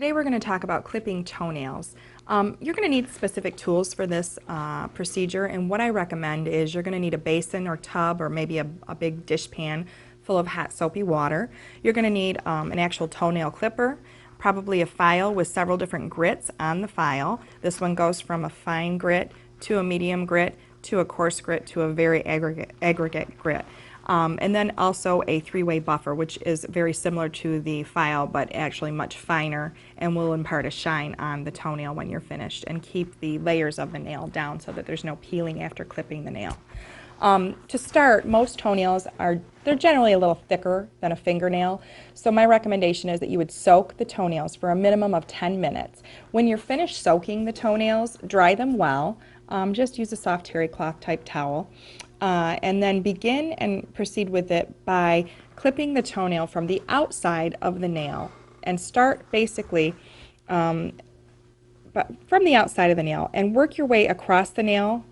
Today we're going to talk about clipping toenails. You're going to need specific tools for this procedure, and what I recommend is you're going to need a basin or tub or maybe a big dish pan full of hot soapy water. You're going to need an actual toenail clipper, probably a file with several different grits on the file. This one goes from a fine grit to a medium grit to a coarse grit to a very aggregate grit. And then also a three-way buffer, which is very similar to the file but actually much finer and will impart a shine on the toenail when you're finished and keep the layers of the nail down so that there's no peeling after clipping the nail. To start, most toenails they're generally a little thicker than a fingernail, so my recommendation is that you would soak the toenails for a minimum of 10 minutes. When you're finished soaking the toenails, dry them well. Just use a soft terry cloth type towel. And then begin and proceed with it by clipping the toenail from the outside of the nail, and start basically from the outside of the nail and work your way across the nail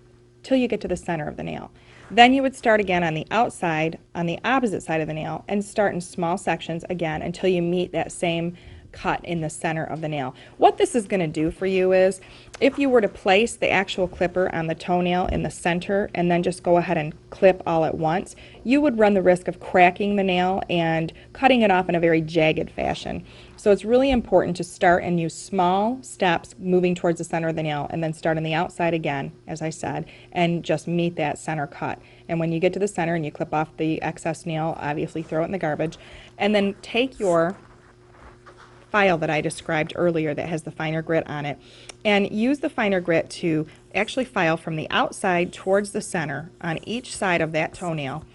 till you get to the center of the nail. Then you would start again on the outside, on the opposite side of the nail, and start in small sections again until you meet that same cut in the center of the nail. What this is going to do for you is, if you were to place the actual clipper on the toenail in the center and then just go ahead and clip all at once, you would run the risk of cracking the nail and cutting it off in a very jagged fashion. So it's really important to start and use small steps moving towards the center of the nail, and then start on the outside again, as I said, and just meet that center cut. And when you get to the center and you clip off the excess nail, obviously throw it in the garbage, and then take your file that I described earlier that has the finer grit on it, and use the finer grit to actually file from the outside towards the center on each side of that toenail.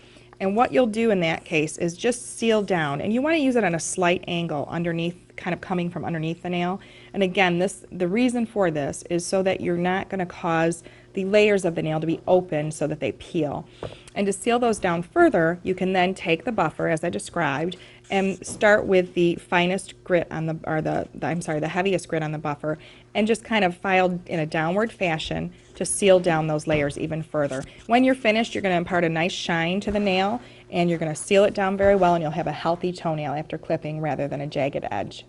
And what you'll do in that case is just seal down, and you want to use it on a slight angle underneath, kind of coming from underneath the nail. And again, the reason for this is so that you're not going to cause the layers of the nail to be open so that they peel. And to seal those down further, you can then take the buffer, as I described, and start with the finest grit on the heaviest grit on the buffer, and just kind of file in a downward fashion to seal down those layers even further. When you're finished, you're going to impart a nice shine to the nail, and you're going to seal it down very well, and you'll have a healthy toenail after clipping rather than a jagged edge.